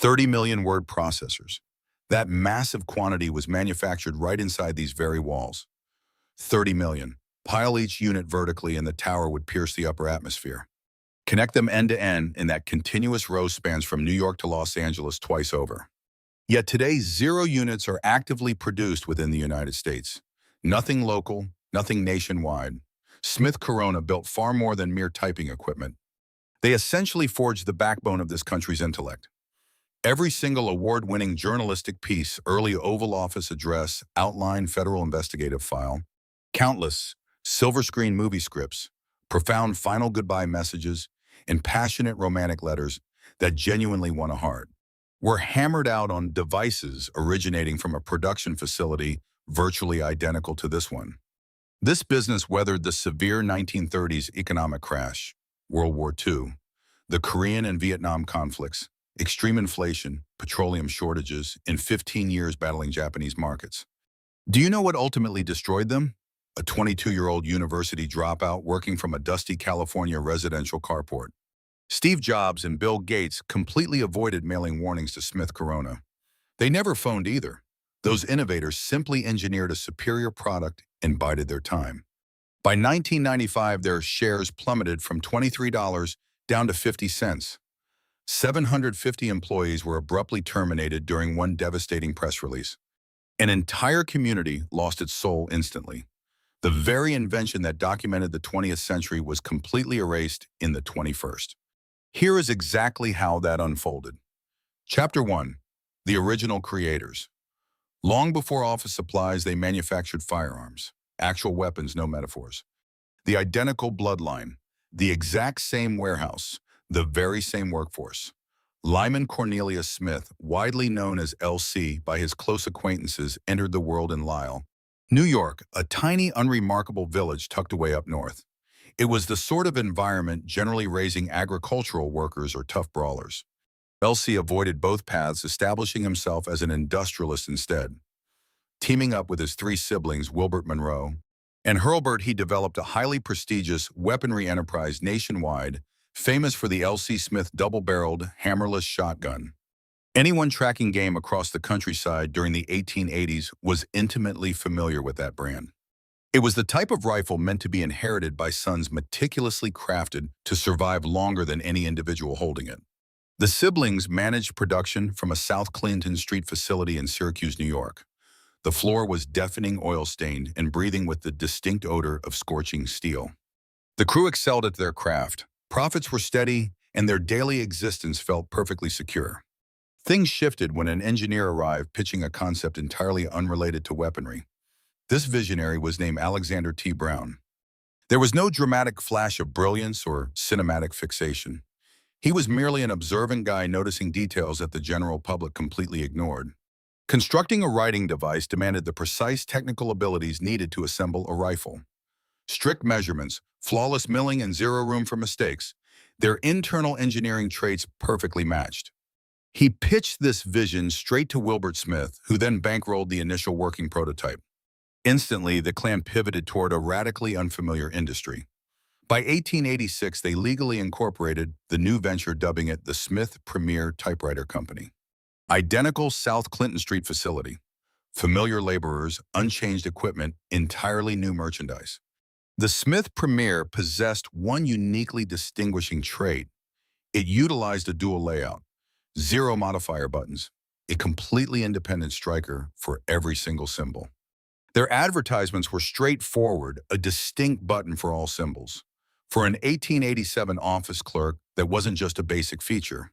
30 million word processors. That massive quantity was manufactured right inside these very walls. 30 million. Pile each unit vertically and the tower would pierce the upper atmosphere. Connect them end to end and that continuous row spans from New York to Los Angeles twice over. Yet today, 0 units are actively produced within the United States. Nothing local, nothing nationwide. Smith Corona built far more than mere typing equipment. They essentially forged the backbone of this country's intellect. Every single award-winning journalistic piece, early Oval Office address, outline federal investigative file, countless silver screen movie scripts, profound final goodbye messages, and passionate romantic letters that genuinely won a heart, were hammered out on devices originating from a production facility virtually identical to this one. This business weathered the severe 1930s economic crash, World War II, the Korean and Vietnam conflicts, extreme inflation, petroleum shortages, and 15 years battling Japanese markets. Do you know what ultimately destroyed them? A 22-year-old university dropout working from a dusty California residential carport. Steve Jobs and Bill Gates completely avoided mailing warnings to Smith Corona. They never phoned either. Those innovators simply engineered a superior product and bided their time. By 1995, their shares plummeted from $23 down to 50 cents. 750 employees were abruptly terminated during one devastating press release. An entire community lost its soul instantly. The very invention that documented the 20th century was completely erased in the 21st. Here is exactly how that unfolded. Chapter 1. The original creators. Long before office supplies, they manufactured firearms. Actual weapons, no metaphors. The identical bloodline. The exact same warehouse. The very same workforce. Lyman Cornelius Smith, widely known as LC by his close acquaintances, entered the world in Lisle, New York, a tiny, unremarkable village tucked away up north. It was the sort of environment generally raising agricultural workers or tough brawlers. LC avoided both paths, establishing himself as an industrialist instead. Teaming up with his 3 siblings, Wilbert Monroe and Hurlburt, he developed a highly prestigious weaponry enterprise nationwide, famous for the LC Smith double-barreled, hammerless shotgun. Anyone tracking game across the countryside during the 1880s was intimately familiar with that brand. It was the type of rifle meant to be inherited by sons meticulously crafted to survive longer than any individual holding it. The siblings managed production from a South Clinton Street facility in Syracuse, New York. The floor was deafening oil-stained and breathing with the distinct odor of scorching steel. The crew excelled at their craft. Profits were steady, and their daily existence felt perfectly secure. Things shifted when an engineer arrived pitching a concept entirely unrelated to weaponry. This visionary was named Alexander T. Brown. There was no dramatic flash of brilliance or cinematic fixation. He was merely an observant guy noticing details that the general public completely ignored. Constructing a writing device demanded the precise technical abilities needed to assemble a rifle. Strict measurements, flawless milling, and zero room for mistakes, their internal engineering traits perfectly matched. He pitched this vision straight to Wilbert Smith, who then bankrolled the initial working prototype. Instantly, the clan pivoted toward a radically unfamiliar industry. By 1886, they legally incorporated the new venture, dubbing it the Smith Premier Typewriter Company. Identical South Clinton Street facility. Familiar laborers, unchanged equipment, entirely new merchandise. The Smith Premier possessed one uniquely distinguishing trait. It utilized a dual layout, 0 modifier buttons, a completely independent striker for every single symbol. Their advertisements were straightforward, a distinct button for all symbols. For an 1887 office clerk, that wasn't just a basic feature.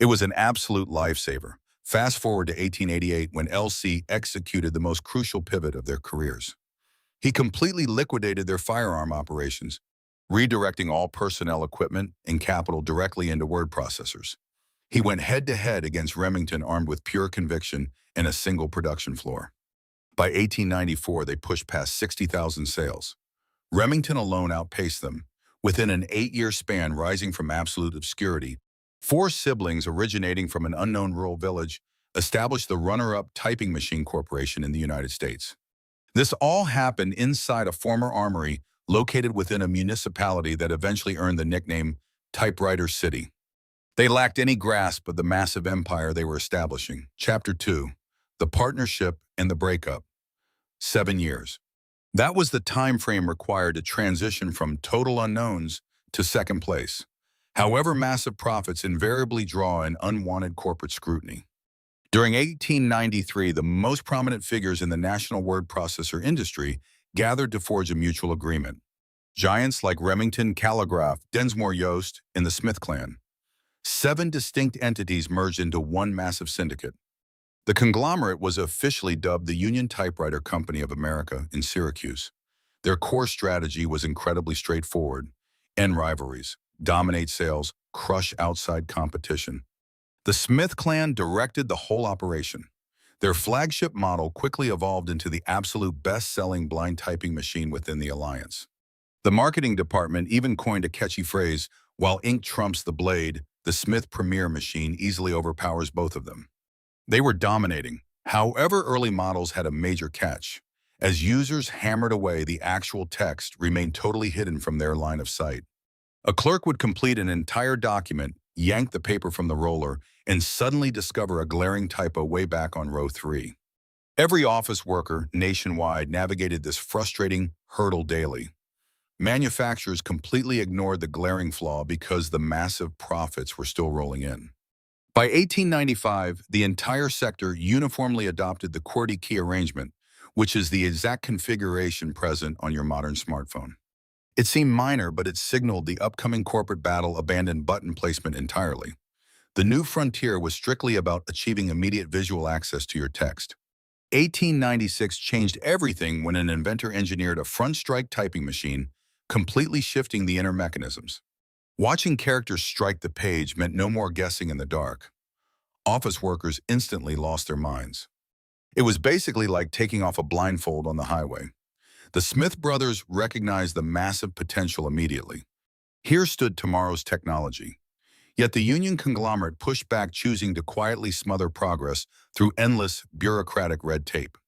It was an absolute lifesaver. Fast forward to 1888, when LC executed the most crucial pivot of their careers. He completely liquidated their firearm operations, redirecting all personnel, equipment, and capital directly into word processors. He went head-to-head against Remington, armed with pure conviction and a single production floor. By 1894, they pushed past 60,000 sales. Remington alone outpaced them. Within an 8-year span, rising from absolute obscurity, 4 siblings originating from an unknown rural village established the runner-up Typing Machine Corporation in the United States. This all happened inside a former armory located within a municipality that eventually earned the nickname Typewriter City. They lacked any grasp of the massive empire they were establishing. Chapter 2, The Partnership and the Breakup. 7 years. That was the time frame required to transition from total unknowns to second place. However, massive profits invariably draw in unwanted corporate scrutiny. During 1893, the most prominent figures in the national word processor industry gathered to forge a mutual agreement. Giants like Remington, Calligraph, Densmore Yost, and the Smith clan. 7 distinct entities merged into one massive syndicate. The conglomerate was officially dubbed the Union Typewriter Company of America in Syracuse. Their core strategy was incredibly straightforward: end rivalries, dominate sales, crush outside competition. The Smith clan directed the whole operation. Their flagship model quickly evolved into the absolute best-selling blind typing machine within the alliance. The marketing department even coined a catchy phrase: "While ink trumps the blade, the Smith Premier machine easily overpowers both of them." They were dominating. However, early models had a major catch. As users hammered away, the actual text remained totally hidden from their line of sight. A clerk would complete an entire document, yank the paper from the roller, and suddenly discover a glaring typo way back on row 3. Every office worker nationwide navigated this frustrating hurdle daily. Manufacturers completely ignored the glaring flaw because the massive profits were still rolling in. By 1895, the entire sector uniformly adopted the QWERTY key arrangement, which is the exact configuration present on your modern smartphone. It seemed minor, but it signaled the upcoming corporate battle abandoned button placement entirely. The new frontier was strictly about achieving immediate visual access to your text. 1896 changed everything when an inventor engineered a front strike typing machine, completely shifting the inner mechanisms. Watching characters strike the page meant no more guessing in the dark. Office workers instantly lost their minds. It was basically like taking off a blindfold on the highway. The Smith brothers recognized the massive potential immediately. Here stood tomorrow's technology. Yet the union conglomerate pushed back, choosing to quietly smother progress through endless bureaucratic red tape.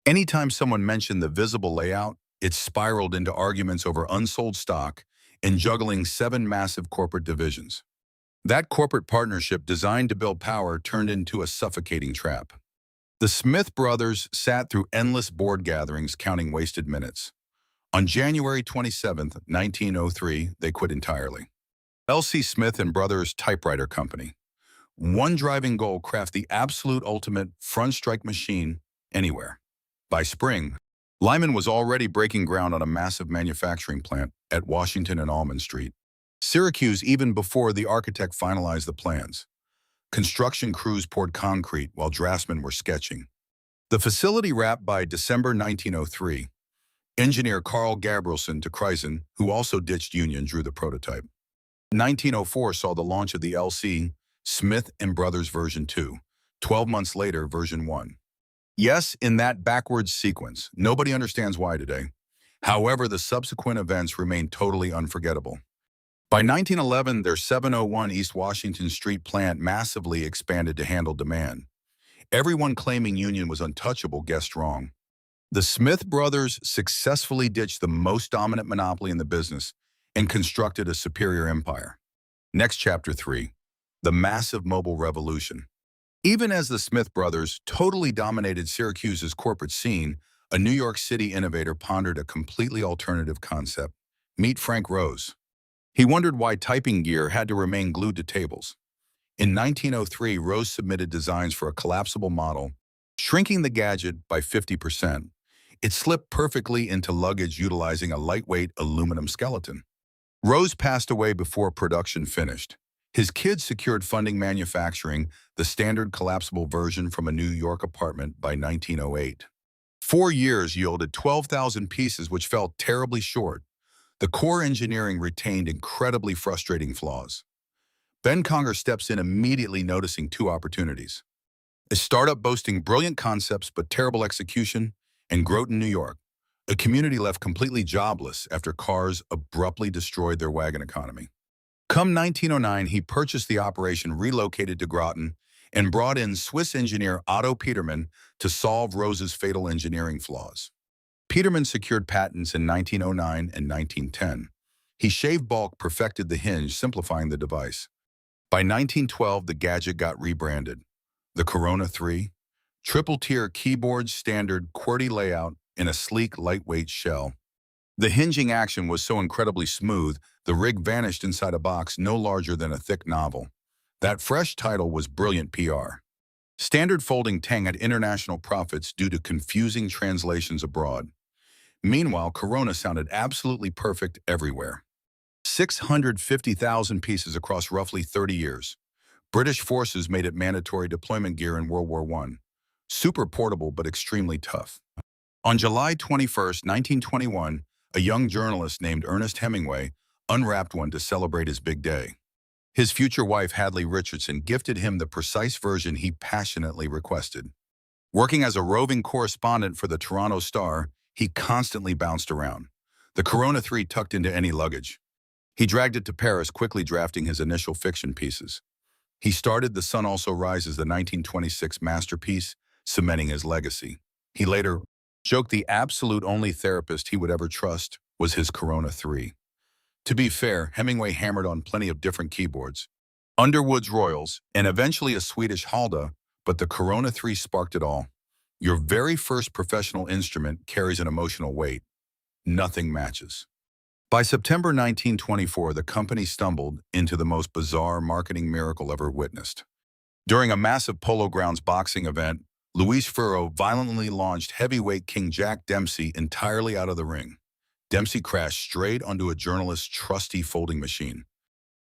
Anytime someone mentioned the visible layout, it spiraled into arguments over unsold stock and juggling 7 massive corporate divisions. That corporate partnership designed to build power turned into a suffocating trap. The Smith brothers sat through endless board gatherings counting wasted minutes. On January 27, 1903, they quit entirely. L.C. Smith and Brothers Typewriter Company. One driving goal: craft the absolute ultimate front strike machine anywhere. By spring, Lyman was already breaking ground on a massive manufacturing plant at Washington and Almond Street, Syracuse, even before the architect finalized the plans. Construction crews poured concrete while draftsmen were sketching. The facility wrapped by December 1903. Engineer Carl Gabrielson to Kreisen, who also ditched Union, drew the prototype. 1904 saw the launch of the L.C. Smith and Brothers version 2. 12 months later, version 1. Yes, in that backwards sequence. Nobody understands why today. However, the subsequent events remain totally unforgettable. By 1911, their 701 East Washington Street plant massively expanded to handle demand. Everyone claiming Union was untouchable guessed wrong. The Smith brothers successfully ditched the most dominant monopoly in the business and constructed a superior empire. Next, chapter 3, the massive mobile revolution. Even as the Smith brothers totally dominated Syracuse's corporate scene, a New York City innovator pondered a completely alternative concept. Meet Frank Rose. He wondered why typing gear had to remain glued to tables. In 1903, Rose submitted designs for a collapsible model, shrinking the gadget by 50%. It slipped perfectly into luggage utilizing a lightweight aluminum skeleton. Rose passed away before production finished. His kids secured funding, manufacturing the standard collapsible version from a New York apartment by 1908. 4 years yielded 12,000 pieces, which fell terribly short. The core engineering retained incredibly frustrating flaws. Ben Conger steps in immediately, noticing 2 opportunities. A startup boasting brilliant concepts but terrible execution, and Groton, New York, a community left completely jobless after cars abruptly destroyed their wagon economy. Come 1909, he purchased the operation, relocated to Groton, and brought in Swiss engineer Otto Petermann to solve Rose's fatal engineering flaws. Petermann secured patents in 1909 and 1910. He shaved bulk, perfected the hinge, simplifying the device. By 1912, the gadget got rebranded. The Corona 3, triple-tier keyboard standard QWERTY layout in a sleek, lightweight shell. The hinging action was so incredibly smooth, the rig vanished inside a box no larger than a thick novel. That fresh title was brilliant PR. Standard folding tang had international profits due to confusing translations abroad. Meanwhile, Corona sounded absolutely perfect everywhere. 650,000 pieces across roughly 30 years. British forces made it mandatory deployment gear in World War I. Super portable but extremely tough. On July 21, 1921, a young journalist named Ernest Hemingway unwrapped one to celebrate his big day. His future wife, Hadley Richardson, gifted him the precise version he passionately requested. Working as a roving correspondent for the Toronto Star, he constantly bounced around. The Corona 3 tucked into any luggage. He dragged it to Paris, quickly drafting his initial fiction pieces. He started The Sun Also Rises, the 1926 masterpiece, cementing his legacy. He later joked the absolute only therapist he would ever trust was his Corona 3. To be fair, Hemingway hammered on plenty of different keyboards. Underwood's Royals, and eventually a Swedish Halda, but the Corona 3 sparked it all. Your very first professional instrument carries an emotional weight. Nothing matches. By September 1924, the company stumbled into the most bizarre marketing miracle ever witnessed. During a massive Polo Grounds boxing event, Luis Furro violently launched heavyweight King Jack Dempsey entirely out of the ring. Dempsey crashed straight onto a journalist's trusty folding machine.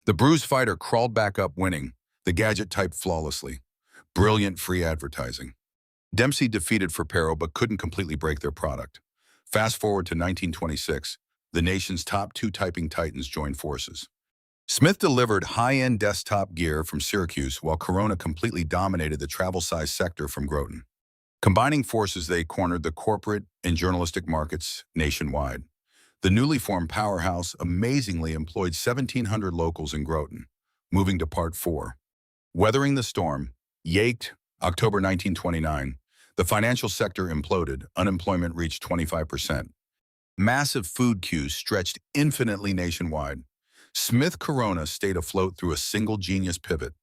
The bruised fighter crawled back up, winning. The gadget typed flawlessly. Brilliant free advertising. Dempsey defeated Furro but couldn't completely break their product. Fast forward to 1926, the nation's top two typing titans joined forces. Smith delivered high-end desktop gear from Syracuse, while Corona completely dominated the travel-size sector from Groton. Combining forces, they cornered the corporate and journalistic markets nationwide. The newly formed powerhouse amazingly employed 1,700 locals in Groton. Moving to Part 4. Weathering the storm. Yaked, October 1929. The financial sector imploded. Unemployment reached 25%. Massive food queues stretched infinitely nationwide. Smith Corona stayed afloat through a single genius pivot,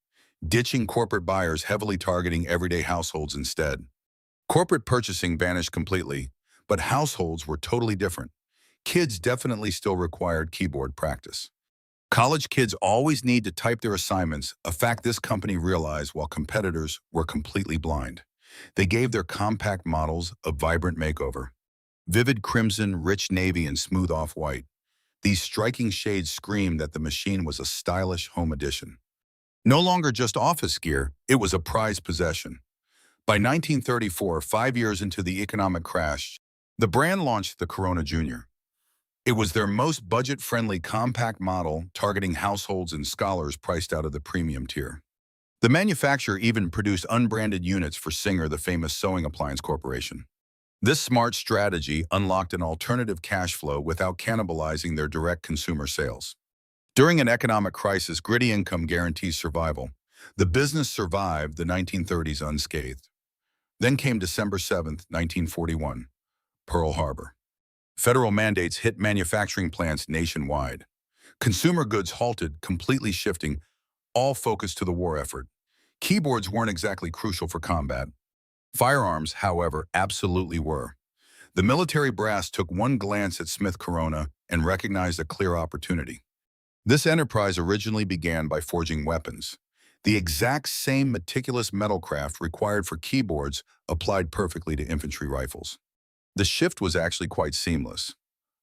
ditching corporate buyers, heavily targeting everyday households instead. Corporate purchasing vanished completely, but households were totally different. Kids definitely still required keyboard practice. College kids always need to type their assignments, a fact this company realized while competitors were completely blind. They gave their compact models a vibrant makeover. Vivid crimson, rich navy, and smooth off-white. These striking shades screamed that the machine was a stylish home edition. No longer just office gear, it was a prized possession. By 1934, 5 years into the economic crash, the brand launched the Corona Jr. It was their most budget-friendly compact model, targeting households and scholars priced out of the premium tier. The manufacturer even produced unbranded units for Singer, the famous sewing appliance corporation. This smart strategy unlocked an alternative cash flow without cannibalizing their direct consumer sales. During an economic crisis, gritty income guarantees survival. The business survived the 1930s unscathed. Then came December 7, 1941, Pearl Harbor. Federal mandates hit manufacturing plants nationwide. Consumer goods halted, completely shifting all focus to the war effort. Keyboards weren't exactly crucial for combat. Firearms, however, absolutely were. The military brass took one glance at Smith Corona and recognized a clear opportunity. This enterprise originally began by forging weapons. The exact same meticulous metalcraft required for keyboards applied perfectly to infantry rifles. The shift was actually quite seamless.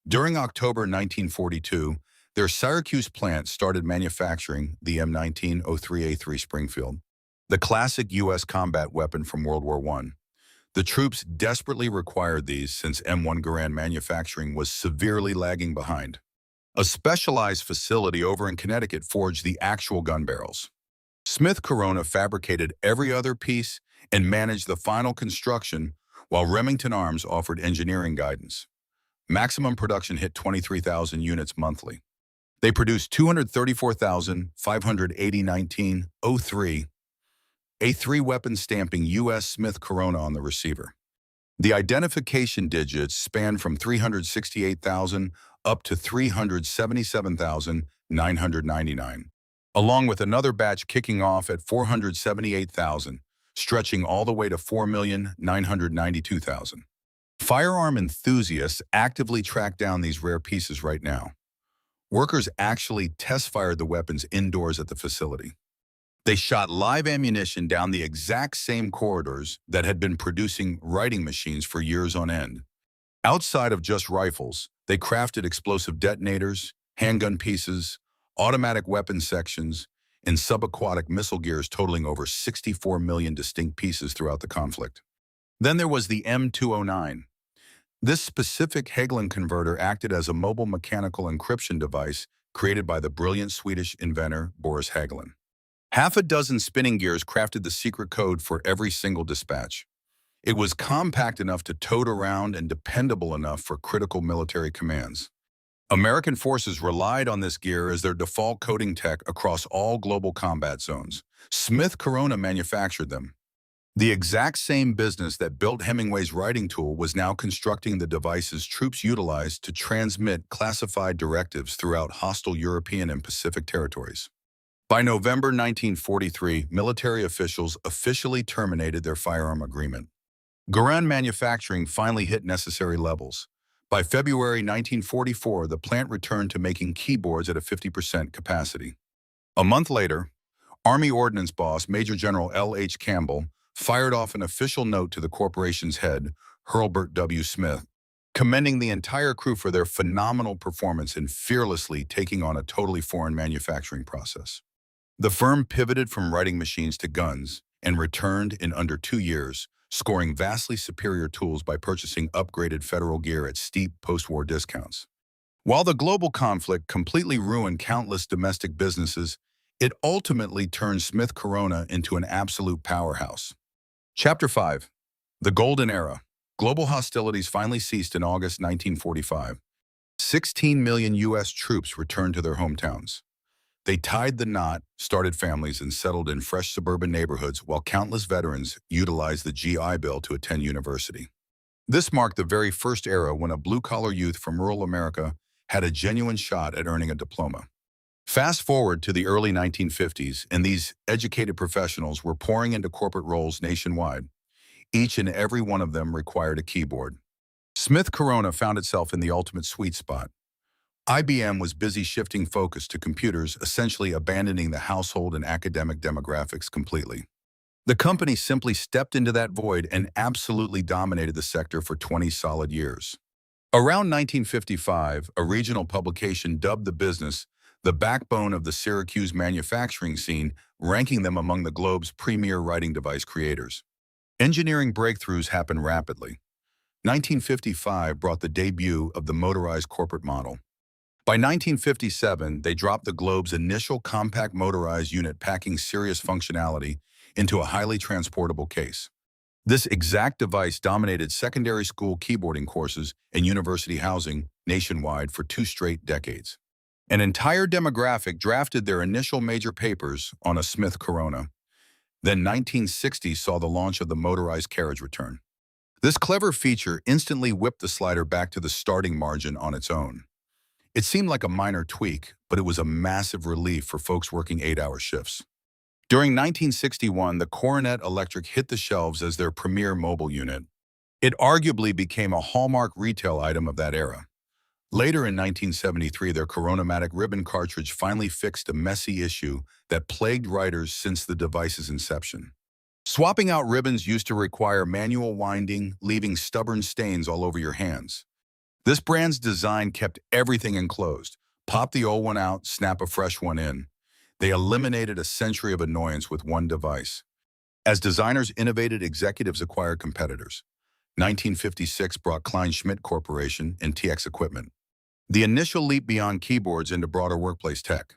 During October 1942, their Syracuse plant started manufacturing the M1903A3 Springfield, the classic U.S. combat weapon from World War I. The troops desperately required these since M1 Garand manufacturing was severely lagging behind. A specialized facility over in Connecticut forged the actual gun barrels. Smith Corona fabricated every other piece and managed the final construction, while Remington Arms offered engineering guidance. Maximum production hit 23,000 units monthly. They produced 234,580 1903 A3 weapon stamping U.S. Smith Corona on the receiver. The identification digits spanned from 368,000 up to 377,999. along with another batch kicking off at 478,000, stretching all the way to 4,992,000. Firearm enthusiasts actively track down these rare pieces right now. Workers actually test-fired the weapons indoors at the facility. They shot live ammunition down the exact same corridors that had been producing writing machines for years on end. Outside of just rifles, they crafted explosive detonators, handgun pieces, automatic weapon sections, and subaquatic missile gears totaling over 64 million distinct pieces throughout the conflict. Then there was the M209. This specific Hägglund converter acted as a mobile mechanical encryption device created by the brilliant Swedish inventor Boris Hägglund. Half a dozen spinning gears crafted the secret code for every single dispatch. It was compact enough to tote around and dependable enough for critical military commands. American forces relied on this gear as their default coding tech across all global combat zones. Smith Corona manufactured them. The exact same business that built Hemingway's writing tool was now constructing the devices troops utilized to transmit classified directives throughout hostile European and Pacific territories. By November 1943, military officials officially terminated their firearm agreement. Garand manufacturing finally hit necessary levels. By February 1944, the plant returned to making keyboards at a 50% capacity. A month later, Army Ordnance Boss Major General L. H. Campbell fired off an official note to the corporation's head, Hurlburt W. Smith, commending the entire crew for their phenomenal performance in fearlessly taking on a totally foreign manufacturing process. The firm pivoted from writing machines to guns and returned in under 2 years, scoring vastly superior tools by purchasing upgraded federal gear at steep post-war discounts. While the global conflict completely ruined countless domestic businesses, it ultimately turned Smith Corona into an absolute powerhouse. Chapter 5. The Golden Era. Global hostilities finally ceased in August 1945. 16 million U.S. troops returned to their hometowns. They tied the knot, started families, and settled in fresh suburban neighborhoods while countless veterans utilized the GI Bill to attend university. This marked the very first era when a blue-collar youth from rural America had a genuine shot at earning a diploma. Fast forward to the early 1950s, and these educated professionals were pouring into corporate roles nationwide. Each and every one of them required a keyboard. Smith Corona found itself in the ultimate sweet spot. IBM was busy shifting focus to computers, essentially abandoning the household and academic demographics completely. The company simply stepped into that void and absolutely dominated the sector for 20 solid years. Around 1955, a regional publication dubbed the business the backbone of the Syracuse manufacturing scene, ranking them among the globe's premier writing device creators. Engineering breakthroughs happened rapidly. 1955 brought the debut of the motorized corporate model. By 1957, they dropped the globe's initial compact motorized unit, packing serious functionality into a highly transportable case. This exact device dominated secondary school keyboarding courses and university housing nationwide for 2 straight decades. An entire demographic drafted their initial major papers on a Smith Corona. Then 1960 saw the launch of the motorized carriage return. This clever feature instantly whipped the slider back to the starting margin on its own. It seemed like a minor tweak, but it was a massive relief for folks working 8-hour shifts. During 1961, the Coronet Electric hit the shelves as their premier mobile unit. It arguably became a hallmark retail item of that era. Later in 1973, their Coronomatic ribbon cartridge finally fixed a messy issue that plagued writers since the device's inception. Swapping out ribbons used to require manual winding, leaving stubborn stains all over your hands. This brand's design kept everything enclosed. Pop the old one out, snap a fresh one in. They eliminated a century of annoyance with one device. As designers innovated, executives acquired competitors. 1956 brought Klein-Schmidt Corporation and TX Equipment. The initial leap beyond keyboards into broader workplace tech.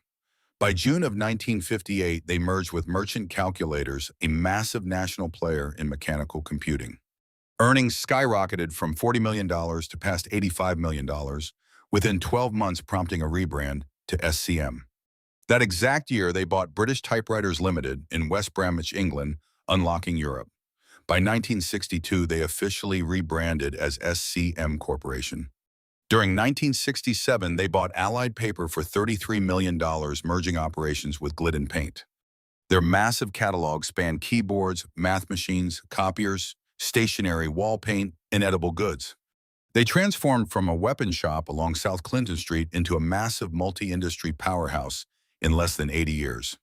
By June of 1958, they merged with Merchant Calculators, a massive national player in mechanical computing. Earnings skyrocketed from $40 million to past $85 million, within 12 months prompting a rebrand to SCM. That exact year, they bought British Typewriters Limited in West Bromwich, England, unlocking Europe. By 1962, they officially rebranded as SCM Corporation. During 1967, they bought Allied Paper for $33 million, merging operations with Glidden Paint. Their massive catalog spanned keyboards, math machines, copiers, stationery, wall paint, and edible goods. They transformed from a weapon shop along South Clinton Street into a massive multi-industry powerhouse in less than 80 years.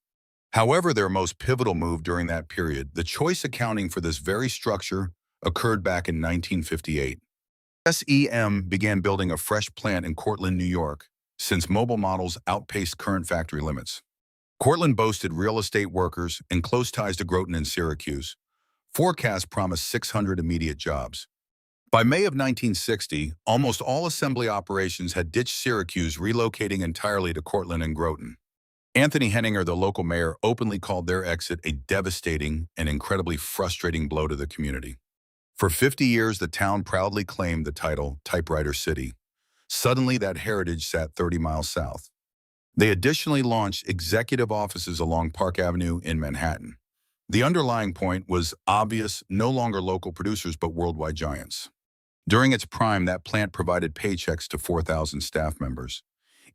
However, their most pivotal move during that period, the choice accounting for this very structure, occurred back in 1958. SEM began building a fresh plant in Cortland, New York, since mobile models outpaced current factory limits. Cortland boasted real estate workers and close ties to Groton and Syracuse. Forecasts promised 600 immediate jobs. By May of 1960, almost all assembly operations had ditched Syracuse, relocating entirely to Cortland and Groton. Anthony Henninger, the local mayor, openly called their exit a devastating and incredibly frustrating blow to the community. For 50 years, the town proudly claimed the title Typewriter City. Suddenly, that heritage sat 30 miles south. They additionally launched executive offices along Park Avenue in Manhattan. The underlying point was obvious: no longer local producers but worldwide giants. During its prime, that plant provided paychecks to 4,000 staff members.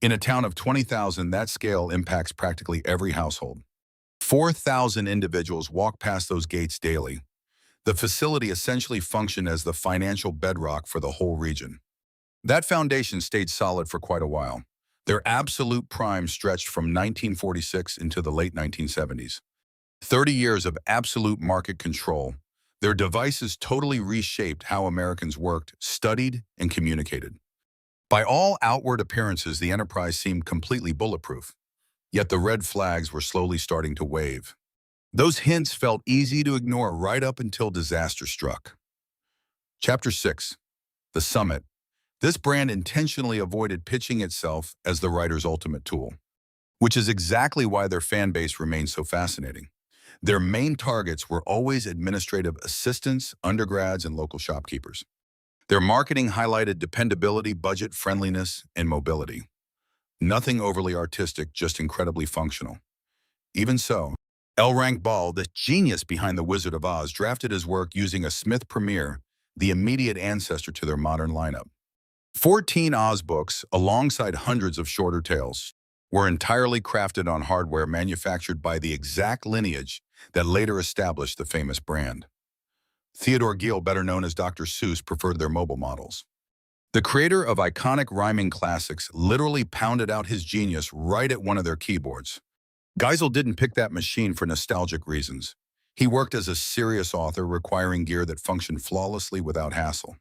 In a town of 20,000, that scale impacts practically every household. 4,000 individuals walk past those gates daily. The facility essentially functioned as the financial bedrock for the whole region. That foundation stayed solid for quite a while. Their absolute prime stretched from 1946 into the late 1970s. 30 years of absolute market control. Their devices totally reshaped how Americans worked, studied, and communicated. By all outward appearances, the enterprise seemed completely bulletproof. Yet the red flags were slowly starting to wave. Those hints felt easy to ignore right up until disaster struck. Chapter 6. The Summit. This brand intentionally avoided pitching itself as the writer's ultimate tool, which is exactly why their fan base remains so fascinating. Their main targets were always administrative assistants, undergrads, and local shopkeepers. Their marketing highlighted dependability, budget friendliness, and mobility. Nothing overly artistic, just incredibly functional. Even so, L. Rank Ball, the genius behind The Wizard of Oz, drafted his work using a Smith Premier, the immediate ancestor to their modern lineup. 14 Oz books, alongside hundreds of shorter tales, were entirely crafted on hardware manufactured by the exact lineage that later established the famous brand. Theodore Gill, better known as Dr. Seuss, preferred their mobile models. The creator of iconic rhyming classics literally pounded out his genius right at one of their keyboards. Geisel didn't pick that machine for nostalgic reasons. He worked as a serious author, requiring gear that functioned flawlessly without hassle.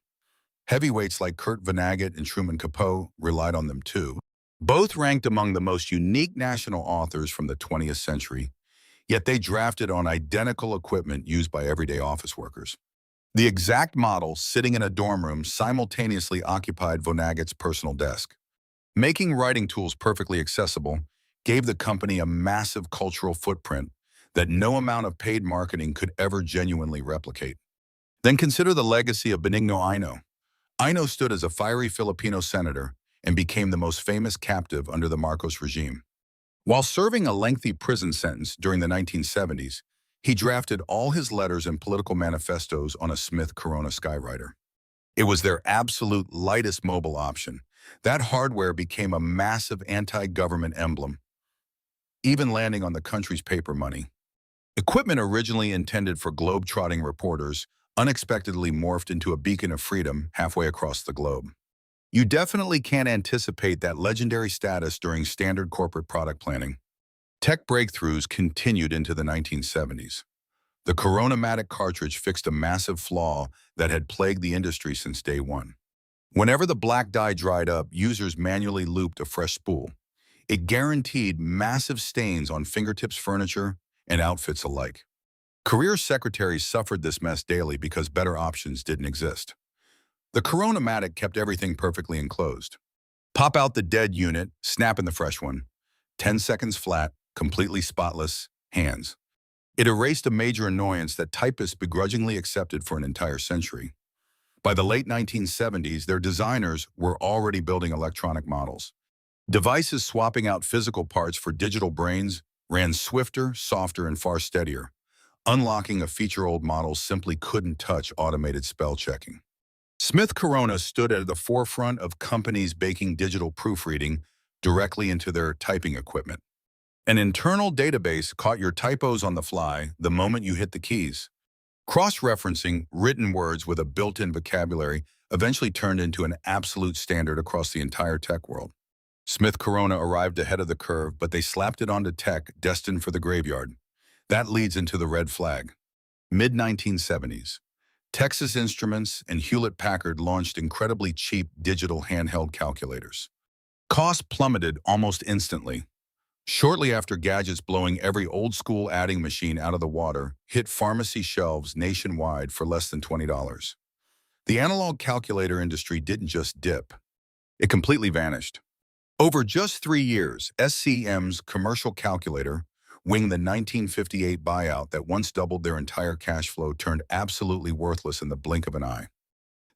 Heavyweights like Kurt Vonnegut and Truman Capote relied on them too. Both ranked among the most unique national authors from the 20th century, yet they drafted on identical equipment used by everyday office workers. The exact model sitting in a dorm room simultaneously occupied Vonnegut's personal desk. Making writing tools perfectly accessible gave the company a massive cultural footprint that no amount of paid marketing could ever genuinely replicate. Then consider the legacy of Benigno Aino. Aino stood as a fiery Filipino senator and became the most famous captive under the Marcos regime. While serving a lengthy prison sentence during the 1970s, he drafted all his letters and political manifestos on a Smith Corona Skywriter. It was their absolute lightest mobile option. That hardware became a massive anti-government emblem, even landing on the country's paper money. Equipment originally intended for globe-trotting reporters unexpectedly morphed into a beacon of freedom halfway across the globe. You definitely can't anticipate that legendary status during standard corporate product planning. Tech breakthroughs continued into the 1970s. The Corona-matic cartridge fixed a massive flaw that had plagued the industry since day one. Whenever the black dye dried up, users manually looped a fresh spool. It guaranteed massive stains on fingertips, furniture, and outfits alike. Career secretaries suffered this mess daily because better options didn't exist. The Corona-matic kept everything perfectly enclosed. Pop out the dead unit, snap in the fresh one. 10 seconds flat, completely spotless, hands. It erased a major annoyance that typists begrudgingly accepted for an entire century. By the late 1970s, their designers were already building electronic models. Devices swapping out physical parts for digital brains ran swifter, softer, and far steadier, unlocking a feature old models simply couldn't touch: automated spell checking. Smith Corona stood at the forefront of companies baking digital proofreading directly into their typing equipment. An internal database caught your typos on the fly the moment you hit the keys. Cross-referencing written words with a built-in vocabulary eventually turned into an absolute standard across the entire tech world. Smith Corona arrived ahead of the curve, but they slapped it onto tech destined for the graveyard. That leads into the red flag. Mid-1970s. Texas Instruments and Hewlett-Packard launched incredibly cheap digital handheld calculators. Cost plummeted almost instantly. Shortly after gadgets blowing every old-school adding machine out of the water hit pharmacy shelves nationwide for less than $20. The analog calculator industry didn't just dip. It completely vanished. Over just 3 years, SCM's commercial calculator, winging the 1958 buyout that once doubled their entire cash flow, turned absolutely worthless in the blink of an eye.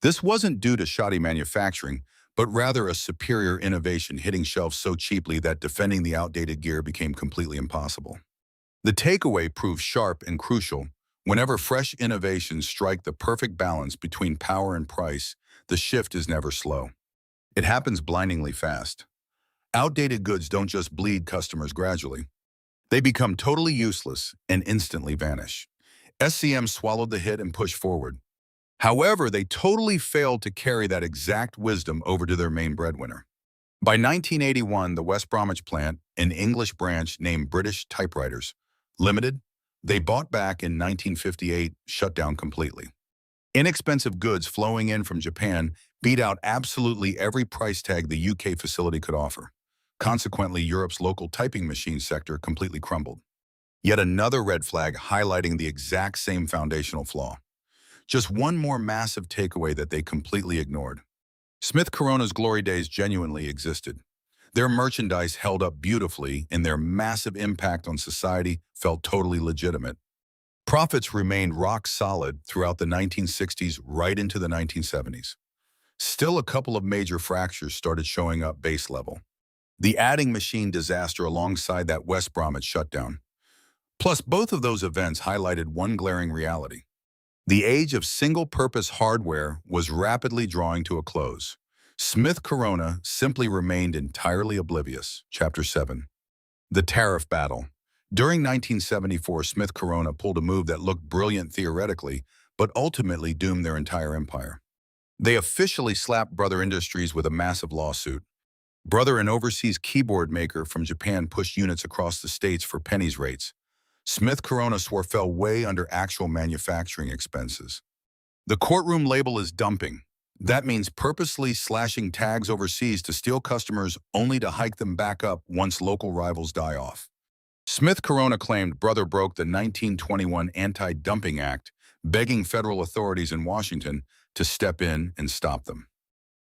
This wasn't due to shoddy manufacturing, but rather a superior innovation hitting shelves so cheaply that defending the outdated gear became completely impossible. The takeaway proves sharp and crucial. Whenever fresh innovations strike the perfect balance between power and price, the shift is never slow. It happens blindingly fast. Outdated goods don't just bleed customers gradually. They become totally useless and instantly vanish. SCM swallowed the hit and pushed forward. However, they totally failed to carry that exact wisdom over to their main breadwinner. By 1981, the West Bromwich plant, an English branch named British Typewriters Limited, they bought back in 1958, shut down completely. Inexpensive goods flowing in from Japan beat out absolutely every price tag the UK facility could offer. Consequently, Europe's local typing machine sector completely crumbled. Yet another red flag highlighting the exact same foundational flaw. Just one more massive takeaway that they completely ignored. Smith Corona's glory days genuinely existed. Their merchandise held up beautifully, and their massive impact on society felt totally legitimate. Profits remained rock solid throughout the 1960s right into the 1970s. Still, a couple of major fractures started showing up base level. The adding machine disaster alongside that West Bromwich shutdown. Plus, both of those events highlighted one glaring reality. The age of single-purpose hardware was rapidly drawing to a close. Smith Corona simply remained entirely oblivious. Chapter 7. The Tariff Battle. During 1974, Smith Corona pulled a move that looked brilliant theoretically, but ultimately doomed their entire empire. They officially slapped Brother Industries with a massive lawsuit. Brother, an overseas keyboard maker from Japan, pushed units across the states for pennies rates. Smith Corona swore fell way under actual manufacturing expenses. The courtroom label is dumping. That means purposely slashing tags overseas to steal customers only to hike them back up once local rivals die off. Smith Corona claimed Brother broke the 1921 Anti-Dumping Act, begging federal authorities in Washington to step in and stop them.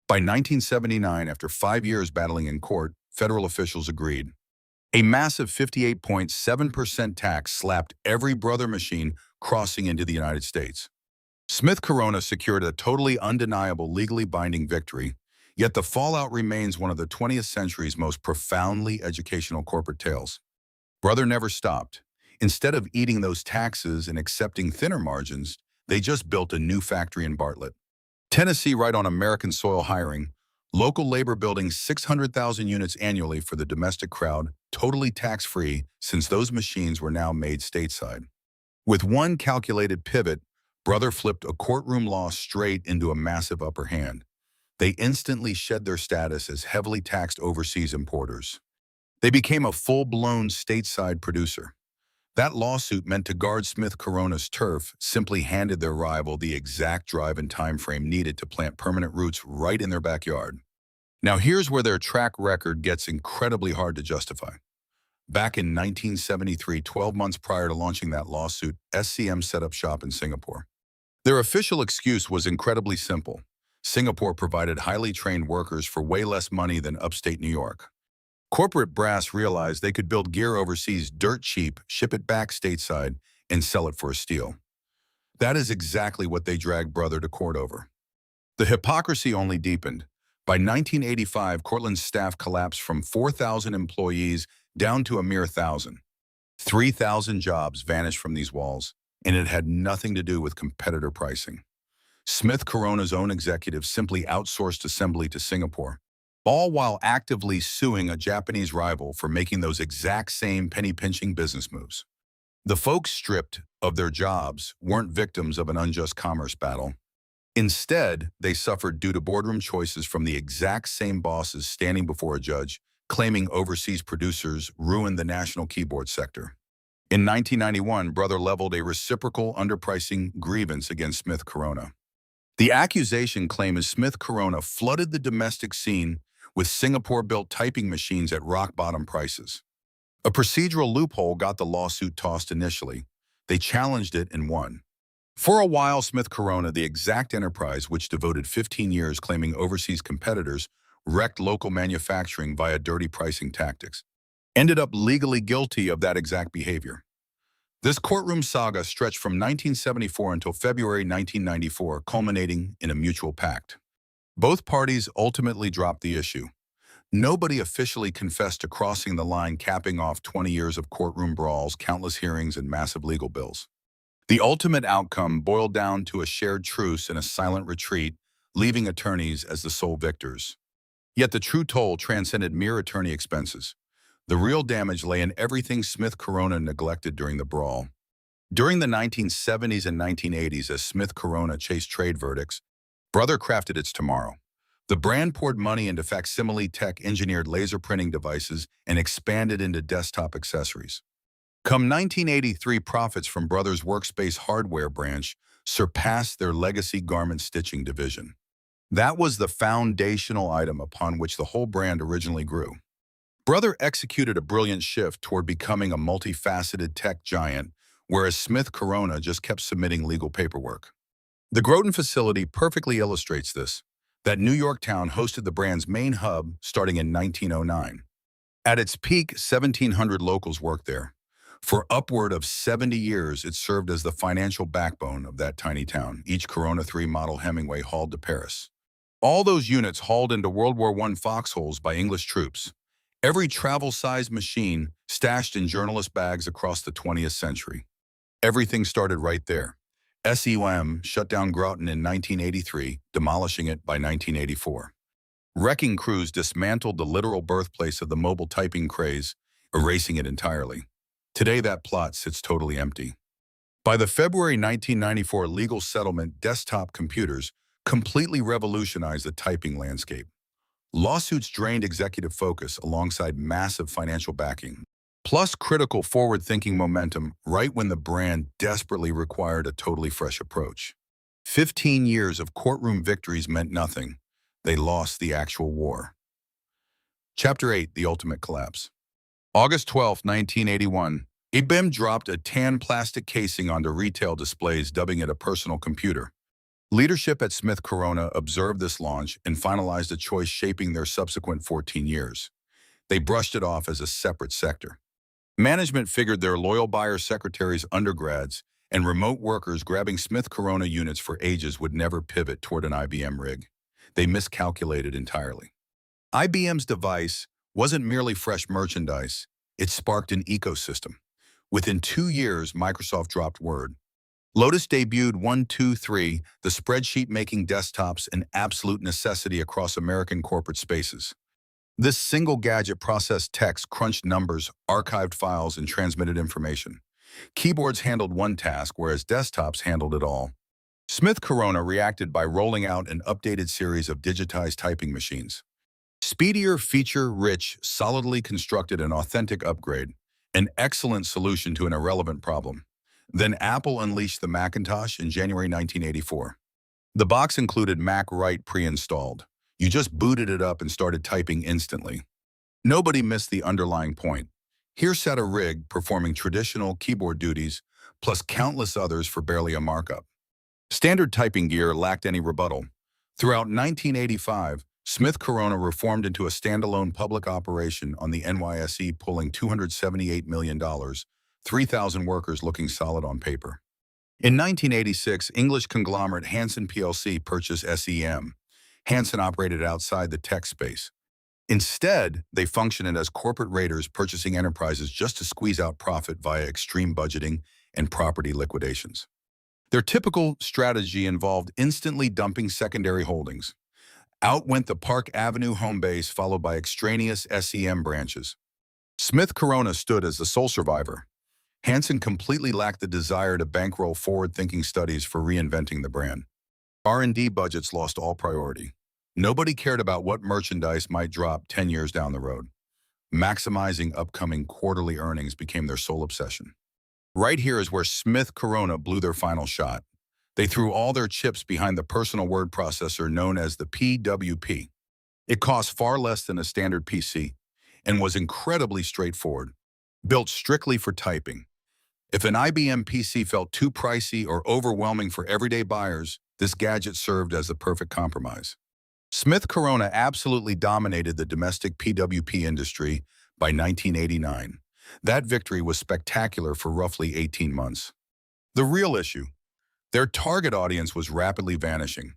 By 1979, after 5 years battling in court, federal officials agreed. A massive 58.7% tax slapped every Brother machine crossing into the United States. Smith Corona secured a totally undeniable, legally binding victory, yet the fallout remains one of the 20th century's most profoundly educational corporate tales. Brother never stopped. Instead of eating those taxes and accepting thinner margins, they just built a new factory in Bartlett, Tennessee, right on American soil, hiring local labor, building 600,000 units annually for the domestic crowd, totally tax-free since those machines were now made stateside. With one calculated pivot, Brother flipped a courtroom loss straight into a massive upper hand. They instantly shed their status as heavily taxed overseas importers. They became a full-blown stateside producer. That lawsuit, meant to guard Smith Corona's turf, simply handed their rival the exact drive and time frame needed to plant permanent roots right in their backyard. Now here's where their track record gets incredibly hard to justify. Back in 1973, 12 months prior to launching that lawsuit, SCM set up shop in Singapore. Their official excuse was incredibly simple. Singapore provided highly trained workers for way less money than upstate New York. Corporate brass realized they could build gear overseas dirt cheap, ship it back stateside, and sell it for a steal. That is exactly what they dragged Brother to court over. The hypocrisy only deepened. By 1985, Cortland's staff collapsed from 4,000 employees down to a mere 1,000. 3,000 jobs vanished from these walls, and it had nothing to do with competitor pricing. Smith Corona's own executives simply outsourced assembly to Singapore, all while actively suing a Japanese rival for making those exact same penny-pinching business moves. The folks stripped of their jobs weren't victims of an unjust commerce battle. Instead, they suffered due to boardroom choices from the exact same bosses standing before a judge, claiming overseas producers ruined the national keyboard sector. In 1991, Brother leveled a reciprocal underpricing grievance against Smith Corona. The accusation claimed is Smith Corona flooded the domestic scene with Singapore-built typing machines at rock-bottom prices. A procedural loophole got the lawsuit tossed initially. They challenged it and won. For a while, Smith Corona, the exact enterprise which devoted 15 years claiming overseas competitors wrecked local manufacturing via dirty pricing tactics, ended up legally guilty of that exact behavior. This courtroom saga stretched from 1974 until February 1994, culminating in a mutual pact. Both parties ultimately dropped the issue. Nobody officially confessed to crossing the line, capping off 20 years of courtroom brawls, countless hearings, and massive legal bills. The ultimate outcome boiled down to a shared truce and a silent retreat, leaving attorneys as the sole victors. Yet the true toll transcended mere attorney expenses. The real damage lay in everything Smith Corona neglected during the brawl. During the 1970s and 1980s, as Smith Corona chased trade verdicts, Brother crafted its tomorrow. The brand poured money into facsimile tech, engineered laser printing devices, and expanded into desktop accessories. Come 1983, profits from Brother's workspace hardware branch surpassed their legacy garment stitching division. That was the foundational item upon which the whole brand originally grew. Brother executed a brilliant shift toward becoming a multifaceted tech giant, whereas Smith Corona just kept submitting legal paperwork. The Groton facility perfectly illustrates this. That New York town hosted the brand's main hub starting in 1909. At its peak, 1,700 locals worked there. For upward of 70 years, it served as the financial backbone of that tiny town, each Corona 3 model Hemingway hauled to Paris. All those units hauled into World War I foxholes by English troops. Every travel-sized machine stashed in journalist bags across the 20th century. Everything started right there. SEOM shut down Groton in 1983, demolishing it by 1984. Wrecking crews dismantled the literal birthplace of the mobile typing craze, erasing it entirely. Today, that plot sits totally empty. By the February 1994 legal settlement, desktop computers completely revolutionized the typing landscape. Lawsuits drained executive focus alongside massive financial backing, plus critical forward-thinking momentum right when the brand desperately required a totally fresh approach. 15 years of courtroom victories meant nothing. They lost the actual war. Chapter 8, The Ultimate Collapse. August 12, 1981. IBM dropped a tan plastic casing onto retail displays, dubbing it a personal computer. Leadership at Smith Corona observed this launch and finalized a choice shaping their subsequent 14 years. They brushed it off as a separate sector. Management figured their loyal buyer secretaries, undergrads, and remote workers grabbing Smith Corona units for ages would never pivot toward an IBM rig. They miscalculated entirely. IBM's device wasn't merely fresh merchandise, it sparked an ecosystem. Within 2 years, Microsoft dropped Word. Lotus debuted 123, the spreadsheet-making desktops, an absolute necessity across American corporate spaces. This single gadget processed text, crunched numbers, archived files, and transmitted information. Keyboards handled one task, whereas desktops handled it all. Smith Corona reacted by rolling out an updated series of digitized typing machines. Speedier, feature-rich, solidly constructed, and authentic upgrade. An excellent solution to an irrelevant problem. Then Apple unleashed the Macintosh in January 1984. The box included Mac Write pre-installed. You just booted it up and started typing instantly. Nobody missed the underlying point. Here sat a rig performing traditional keyboard duties, plus countless others for barely a markup. Standard typing gear lacked any rebuttal. Throughout 1985, Smith Corona reformed into a standalone public operation on the NYSE, pulling $278 million, 3,000 workers looking solid on paper. In 1986, English conglomerate Hansen plc purchased SEM. Hansen operated outside the tech space. Instead, they functioned as corporate raiders purchasing enterprises just to squeeze out profit via extreme budgeting and property liquidations. Their typical strategy involved instantly dumping secondary holdings. Out went the Park Avenue home base, followed by extraneous SEM branches. Smith Corona stood as the sole survivor. Hansen completely lacked the desire to bankroll forward-thinking studies for reinventing the brand. R&D budgets lost all priority. Nobody cared about what merchandise might drop 10 years down the road. Maximizing upcoming quarterly earnings became their sole obsession. Right here is where Smith Corona blew their final shot. They threw all their chips behind the personal word processor known as the PWP. It cost far less than a standard PC and was incredibly straightforward, built strictly for typing. If an IBM PC felt too pricey or overwhelming for everyday buyers, this gadget served as the perfect compromise. Smith Corona absolutely dominated the domestic PWP industry by 1989. That victory was spectacular for roughly 18 months. The real issue: their target audience was rapidly vanishing.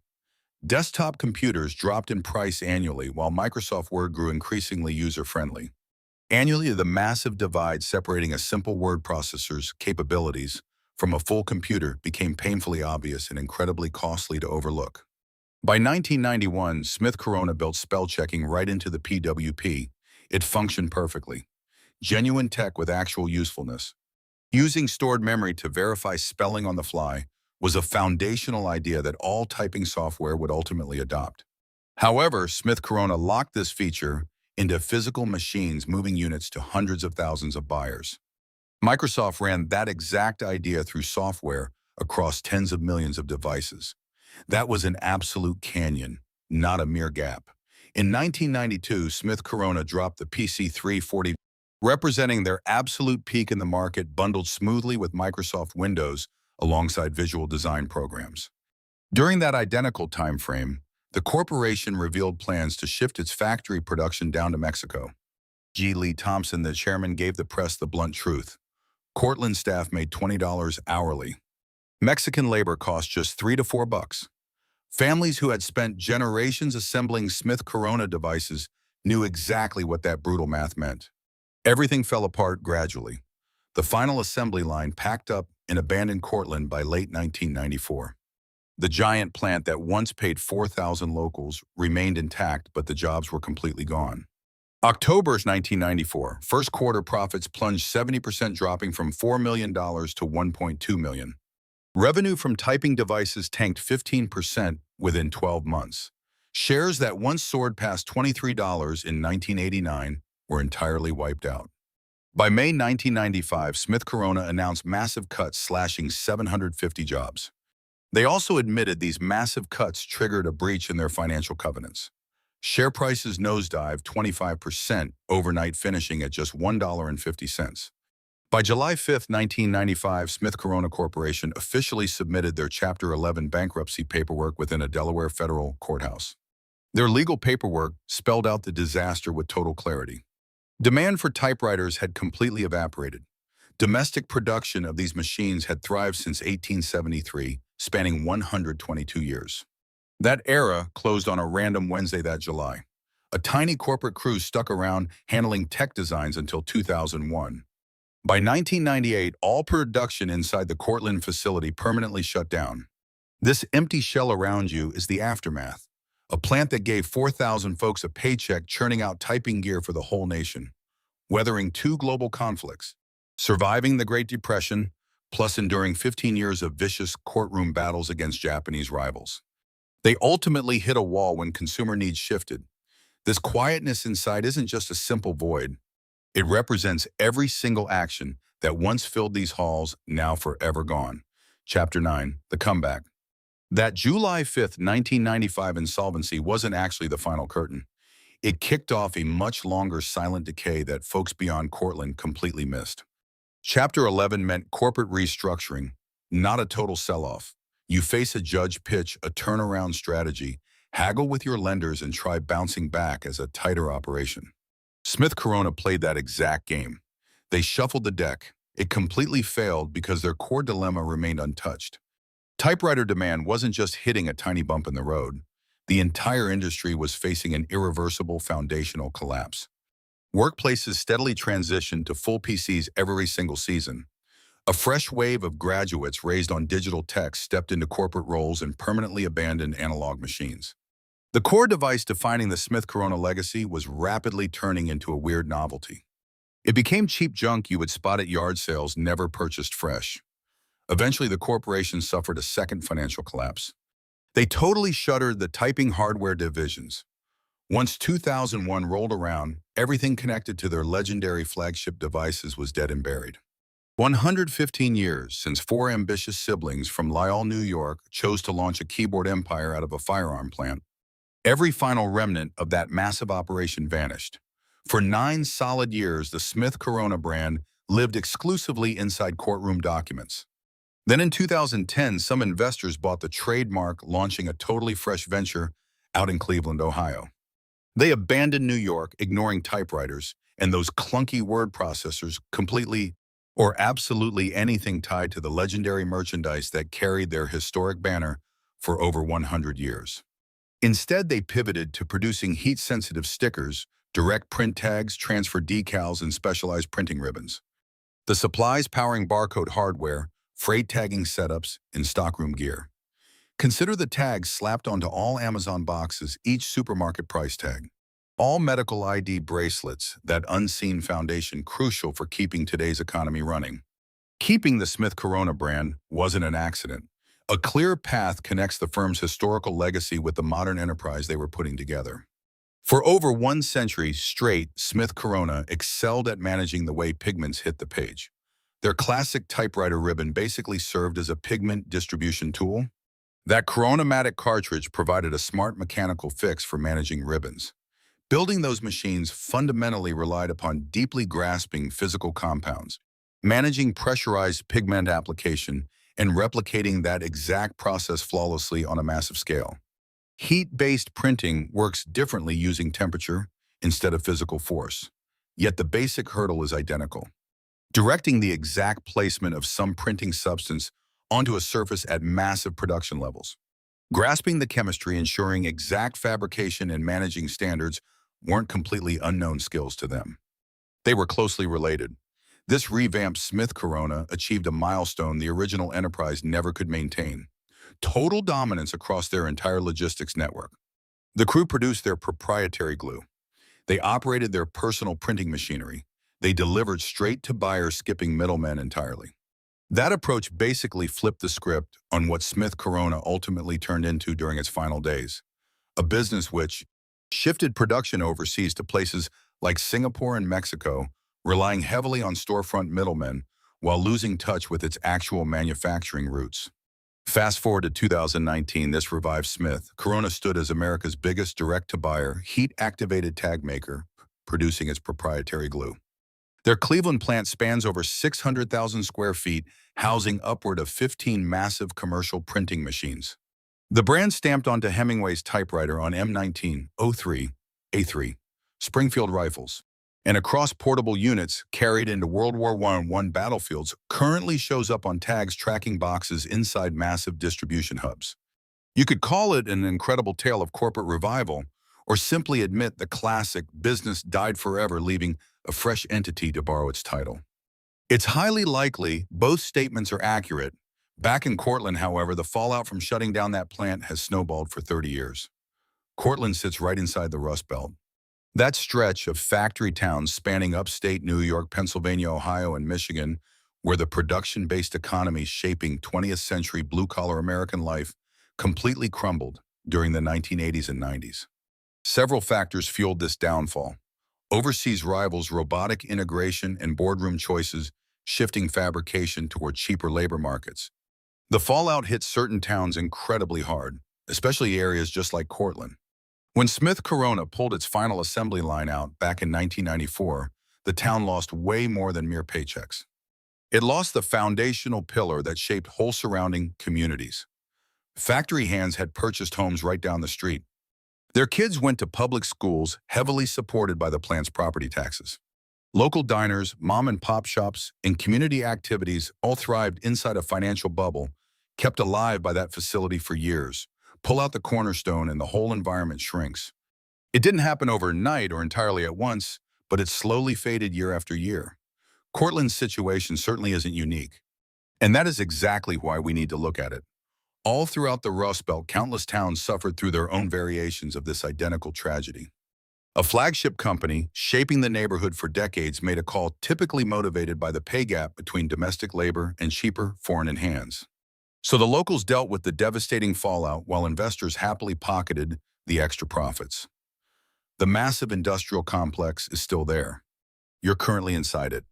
Desktop computers dropped in price annually while Microsoft Word grew increasingly user-friendly. Annually, the massive divide separating a simple word processor's capabilities from a full computer became painfully obvious and incredibly costly to overlook. By 1991, Smith Corona built spell checking right into the PWP. It functioned perfectly. Genuine tech with actual usefulness. Using stored memory to verify spelling on the fly was a foundational idea that all typing software would ultimately adopt. However, Smith Corona locked this feature into physical machines, moving units to hundreds of thousands of buyers. Microsoft ran that exact idea through software across tens of millions of devices. That was an absolute canyon, not a mere gap. In 1992, Smith Corona dropped the PC340, representing their absolute peak in the market, bundled smoothly with Microsoft Windows alongside visual design programs. During that identical time frame, the corporation revealed plans to shift its factory production down to Mexico. G. Lee Thompson, the chairman, gave the press the blunt truth. Cortland staff made $20 hourly. Mexican labor cost just $3 to $4. Families who had spent generations assembling Smith Corona devices knew exactly what that brutal math meant. Everything fell apart gradually. The final assembly line packed up in abandoned Cortland by late 1994. The giant plant that once paid 4,000 locals remained intact, but the jobs were completely gone. October's 1994, first quarter profits plunged 70%, dropping from $4 million to $1.2 million. Revenue from typing devices tanked 15% within 12 months. Shares that once soared past $23 in 1989 were entirely wiped out. By May 1995, Smith Corona announced massive cuts, slashing 750 jobs. They also admitted these massive cuts triggered a breach in their financial covenants. Share prices nosedived 25% overnight, finishing at just $1.50. By July 5, 1995, Smith Corona Corporation officially submitted their Chapter 11 bankruptcy paperwork within a Delaware federal courthouse. Their legal paperwork spelled out the disaster with total clarity. Demand for typewriters had completely evaporated. Domestic production of these machines had thrived since 1873, spanning 122 years. That era closed on a random Wednesday that July. A tiny corporate crew stuck around handling tech designs until 2001. By 1998, all production inside the Cortland facility permanently shut down. This empty shell around you is the aftermath. A plant that gave 4,000 folks a paycheck, churning out typing gear for the whole nation. Weathering 2 global conflicts, surviving the Great Depression, plus enduring 15 years of vicious courtroom battles against Japanese rivals. They ultimately hit a wall when consumer needs shifted. This quietness inside isn't just a simple void. It represents every single action that once filled these halls, now forever gone. Chapter 9, The Comeback. That July 5, 1995 insolvency wasn't actually the final curtain. It kicked off a much longer silent decay that folks beyond Cortland completely missed. Chapter 11 meant corporate restructuring, not a total sell-off. You face a judge, pitch a turnaround strategy, haggle with your lenders, and try bouncing back as a tighter operation. Smith Corona played that exact game. They shuffled the deck. It completely failed because their core dilemma remained untouched. Typewriter demand wasn't just hitting a tiny bump in the road. The entire industry was facing an irreversible foundational collapse. Workplaces steadily transitioned to full PCs every single season. A fresh wave of graduates raised on digital tech stepped into corporate roles and permanently abandoned analog machines. The core device defining the Smith Corona legacy was rapidly turning into a weird novelty. It became cheap junk you would spot at yard sales, never purchased fresh. Eventually, the corporation suffered a second financial collapse. They totally shuttered the typing hardware divisions. Once 2001 rolled around, everything connected to their legendary flagship devices was dead and buried. 115 years since four ambitious siblings from Lyell, New York, chose to launch a keyboard empire out of a firearm plant, every final remnant of that massive operation vanished. For 9 solid years, the Smith Corona brand lived exclusively inside courtroom documents. Then in 2010, some investors bought the trademark, launching a totally fresh venture out in Cleveland, Ohio. They abandoned New York, ignoring typewriters and those clunky word processors completely or absolutely anything tied to the legendary merchandise that carried their historic banner for over 100 years. Instead, they pivoted to producing heat-sensitive stickers, direct print tags, transfer decals, and specialized printing ribbons. The supplies powering barcode hardware, freight tagging setups, and stockroom gear. Consider the tags slapped onto all Amazon boxes, each supermarket price tag. All medical ID bracelets, that unseen foundation crucial for keeping today's economy running. Keeping the Smith Corona brand wasn't an accident. A clear path connects the firm's historical legacy with the modern enterprise they were putting together. For over 1 century straight, Smith Corona excelled at managing the way pigments hit the page. Their classic typewriter ribbon basically served as a pigment distribution tool. That Corona-matic cartridge provided a smart mechanical fix for managing ribbons. Building those machines fundamentally relied upon deeply grasping physical compounds, managing pressurized pigment application, and replicating that exact process flawlessly on a massive scale. Heat-based printing works differently using temperature instead of physical force, yet the basic hurdle is identical. Directing the exact placement of some printing substance onto a surface at massive production levels. Grasping the chemistry, ensuring exact fabrication, and managing standards weren't completely unknown skills to them. They were closely related. This revamped Smith Corona achieved a milestone the original enterprise never could maintain: total dominance across their entire logistics network. The crew produced their proprietary glue. They operated their personal printing machinery. They delivered straight to buyers, skipping middlemen entirely. That approach basically flipped the script on what Smith Corona ultimately turned into during its final days. A business which shifted production overseas to places like Singapore and Mexico, relying heavily on storefront middlemen while losing touch with its actual manufacturing roots. Fast forward to 2019, this revived Smith. Corona stood as America's biggest direct-to-buyer, heat-activated tag maker, producing its proprietary glue. Their Cleveland plant spans over 600,000 square feet, housing upward of 15 massive commercial printing machines. The brand stamped onto Hemingway's typewriter on M19, 03, A3, Springfield rifles, and across portable units carried into World War I battlefields, currently shows up on tags tracking boxes inside massive distribution hubs. You could call it an incredible tale of corporate revival, or simply admit the classic business died forever, leaving a fresh entity to borrow its title. It's highly likely both statements are accurate. Back in Cortland, however, the fallout from shutting down that plant has snowballed for 30 years. Cortland sits right inside the Rust Belt. That stretch of factory towns spanning upstate New York, Pennsylvania, Ohio, and Michigan, where the production-based economy shaping 20th century blue-collar American life completely crumbled during the 1980s and 90s. Several factors fueled this downfall. Overseas rivals, robotic integration, and boardroom choices shifting fabrication toward cheaper labor markets. The fallout hit certain towns incredibly hard, especially areas just like Cortland. When Smith Corona pulled its final assembly line out back in 1994, the town lost way more than mere paychecks. It lost the foundational pillar that shaped whole surrounding communities. Factory hands had purchased homes right down the street. Their kids went to public schools heavily supported by the plant's property taxes. Local diners, mom-and-pop shops, and community activities all thrived inside a financial bubble, kept alive by that facility for years. Pull out the cornerstone and the whole environment shrinks. It didn't happen overnight or entirely at once, but it slowly faded year after year. Cortland's situation certainly isn't unique. And that is exactly why we need to look at it. All throughout the Rust Belt, countless towns suffered through their own variations of this identical tragedy. A flagship company, shaping the neighborhood for decades, made a call typically motivated by the pay gap between domestic labor and cheaper foreign hands. So the locals dealt with the devastating fallout while investors happily pocketed the extra profits. The massive industrial complex is still there. You're currently inside it,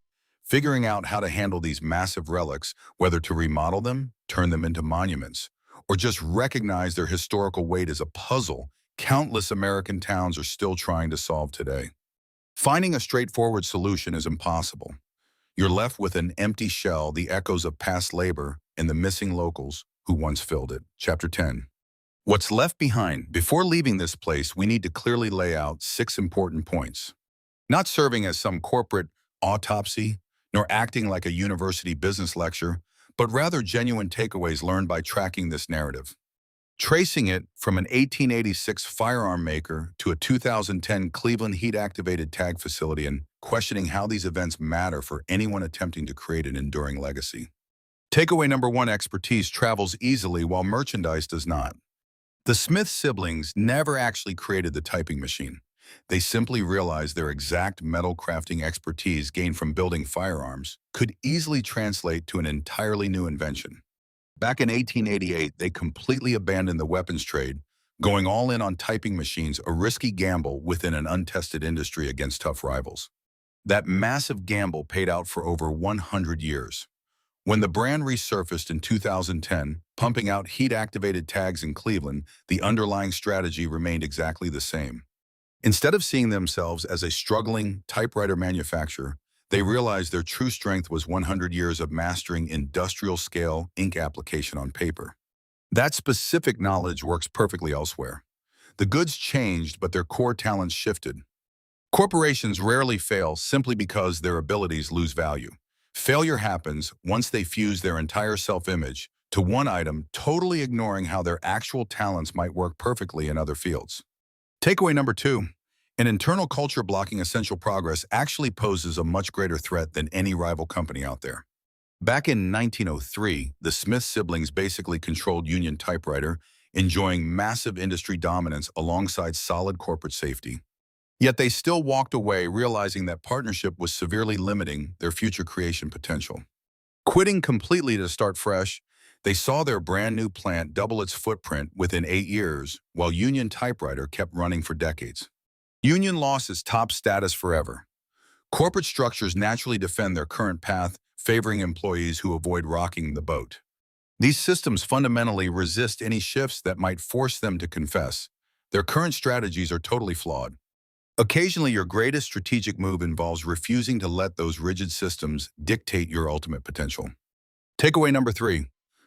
figuring out how to handle these massive relics, whether to remodel them, turn them into monuments, or just recognize their historical weight as a puzzle countless American towns are still trying to solve today. Finding a straightforward solution is impossible. You're left with an empty shell, the echoes of past labor, and the missing locals who once filled it. Chapter 10. What's left behind? Before leaving this place, we need to clearly lay out 6 important points. Not serving as some corporate autopsy, nor acting like a university business lecture, but rather genuine takeaways learned by tracking this narrative. Tracing it from an 1886 firearm maker to a 2010 Cleveland heat-activated tag facility and questioning how these events matter for anyone attempting to create an enduring legacy. Takeaway number 1, expertise travels easily while merchandise does not. The Smith siblings never actually created the typing machine. They simply realized their exact metal crafting expertise gained from building firearms could easily translate to an entirely new invention. Back in 1888, they completely abandoned the weapons trade, going all in on typing machines, a risky gamble within an untested industry against tough rivals. That massive gamble paid out for over 100 years. When the brand resurfaced in 2010, pumping out heat-activated tags in Cleveland, the underlying strategy remained exactly the same. Instead of seeing themselves as a struggling typewriter manufacturer, they realized their true strength was 100 years of mastering industrial-scale ink application on paper. That specific knowledge works perfectly elsewhere. The goods changed, but their core talents shifted. Corporations rarely fail simply because their abilities lose value. Failure happens once they fuse their entire self-image to one item, totally ignoring how their actual talents might work perfectly in other fields. Takeaway number 2. An internal culture blocking essential progress actually poses a much greater threat than any rival company out there. Back in 1903, the Smith siblings basically controlled Union Typewriter, enjoying massive industry dominance alongside solid corporate safety. Yet they still walked away realizing that partnership was severely limiting their future creation potential. Quitting completely to start fresh, they saw their brand new plant double its footprint within 8 years, while Union Typewriter kept running for decades. Union lost its top status forever. Corporate structures naturally defend their current path, favoring employees who avoid rocking the boat. These systems fundamentally resist any shifts that might force them to confess. Their current strategies are totally flawed. Occasionally, your greatest strategic move involves refusing to let those rigid systems dictate your ultimate potential. Takeaway number 3.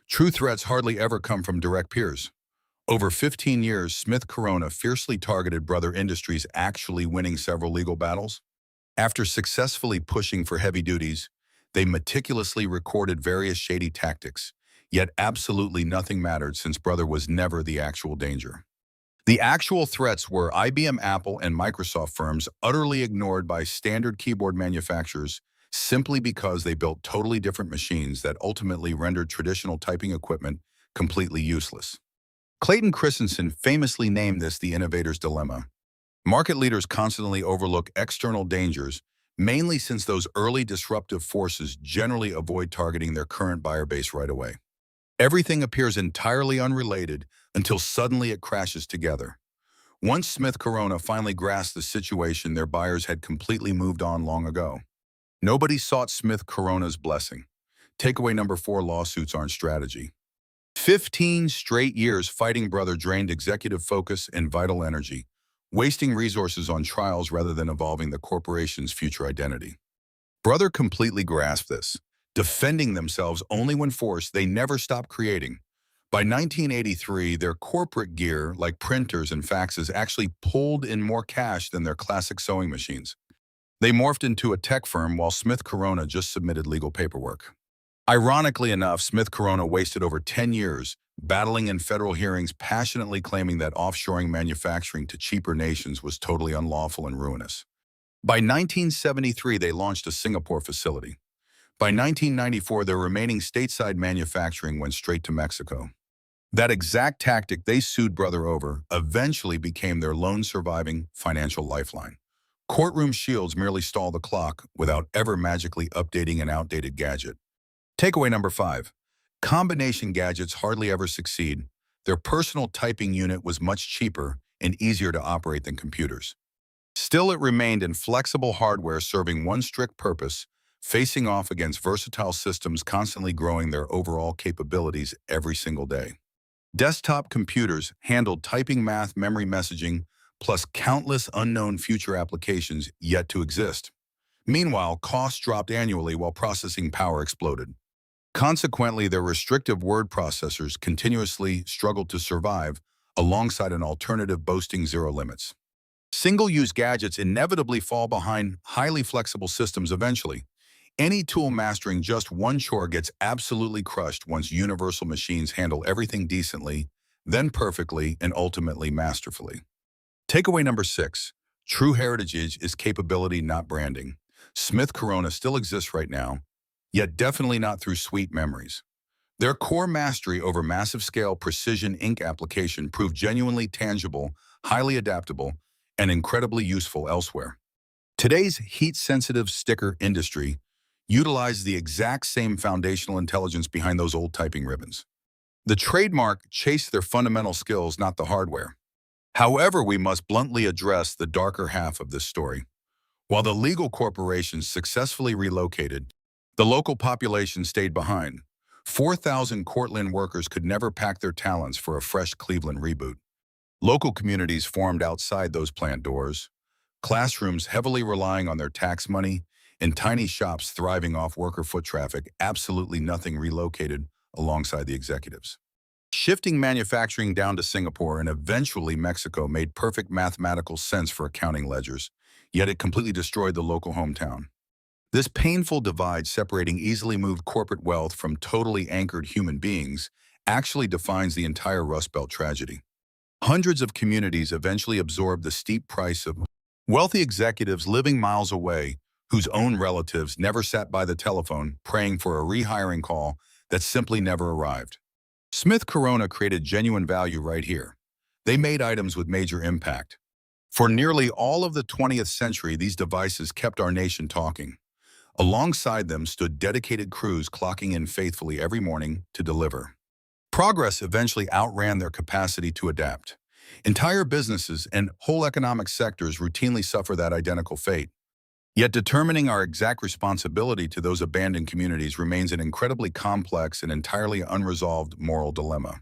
True threats hardly ever come from direct peers. Over 15 years, Smith Corona fiercely targeted brother industries, actually winning several legal battles. After successfully pushing for heavy duties, they meticulously recorded various shady tactics, yet absolutely nothing mattered since brother was never the actual danger. The actual threats were IBM, Apple, and Microsoft firms utterly ignored by standard keyboard manufacturers simply because they built totally different machines that ultimately rendered traditional typing equipment completely useless. Clayton Christensen famously named this the innovator's dilemma. Market leaders constantly overlook external dangers, mainly since those early disruptive forces generally avoid targeting their current buyer base right away. Everything appears entirely unrelated until suddenly it crashes together. Once Smith Corona finally grasped the situation, their buyers had completely moved on long ago. Nobody sought Smith Corona's blessing. Takeaway number 4, lawsuits aren't strategy. 15 straight years fighting brother drained executive focus and vital energy, wasting resources on trials rather than evolving the corporation's future identity. Brother completely grasped this. Defending themselves only when forced, they never stopped creating. By 1983, their corporate gear, like printers and faxes, actually pulled in more cash than their classic sewing machines. They morphed into a tech firm while Smith Corona just submitted legal paperwork. Ironically enough, Smith Corona wasted over 10 years battling in federal hearings, passionately claiming that offshoring manufacturing to cheaper nations was totally unlawful and ruinous. By 1973, they launched a Singapore facility. By 1994, their remaining stateside manufacturing went straight to Mexico. That exact tactic they sued Brother over eventually became their lone surviving financial lifeline. Courtroom shields merely stall the clock without ever magically updating an outdated gadget. Takeaway number 5. Combination gadgets hardly ever succeed. Their personal typing unit was much cheaper and easier to operate than computers. Still, it remained inflexible hardware serving one strict purpose, facing off against versatile systems constantly growing their overall capabilities every single day. Desktop computers handled typing, math, memory, messaging, plus countless unknown future applications yet to exist. Meanwhile, costs dropped annually while processing power exploded. Consequently, their restrictive word processors continuously struggled to survive alongside an alternative boasting zero limits. Single-use gadgets inevitably fall behind highly flexible systems eventually. Any tool mastering just one chore gets absolutely crushed once universal machines handle everything decently, then perfectly, and ultimately masterfully. Takeaway number 6. True heritage is capability, not branding. Smith Corona still exists right now, yet definitely not through sweet memories. Their core mastery over massive-scale precision ink application proved genuinely tangible, highly adaptable, and incredibly useful elsewhere. Today's heat-sensitive sticker industry utilizes the exact same foundational intelligence behind those old typing ribbons. The trademark chased their fundamental skills, not the hardware. However, we must bluntly address the darker half of this story. While the legal corporations successfully relocated, the local population stayed behind. 4,000 Cortland workers could never pack their talents for a fresh Cleveland reboot. Local communities formed outside those plant doors, classrooms heavily relying on their tax money, and tiny shops thriving off worker foot traffic, absolutely nothing relocated alongside the executives. Shifting manufacturing down to Singapore and eventually Mexico made perfect mathematical sense for accounting ledgers, yet it completely destroyed the local hometown. This painful divide separating easily moved corporate wealth from totally anchored human beings actually defines the entire Rust Belt tragedy. Hundreds of communities eventually absorbed the steep price of wealthy executives living miles away whose own relatives never sat by the telephone praying for a rehiring call that simply never arrived. Smith Corona created genuine value right here. They made items with major impact. For nearly all of the 20th century, these devices kept our nation talking. Alongside them stood dedicated crews clocking in faithfully every morning to deliver. Progress eventually outran their capacity to adapt. Entire businesses and whole economic sectors routinely suffer that identical fate. Yet determining our exact responsibility to those abandoned communities remains an incredibly complex and entirely unresolved moral dilemma.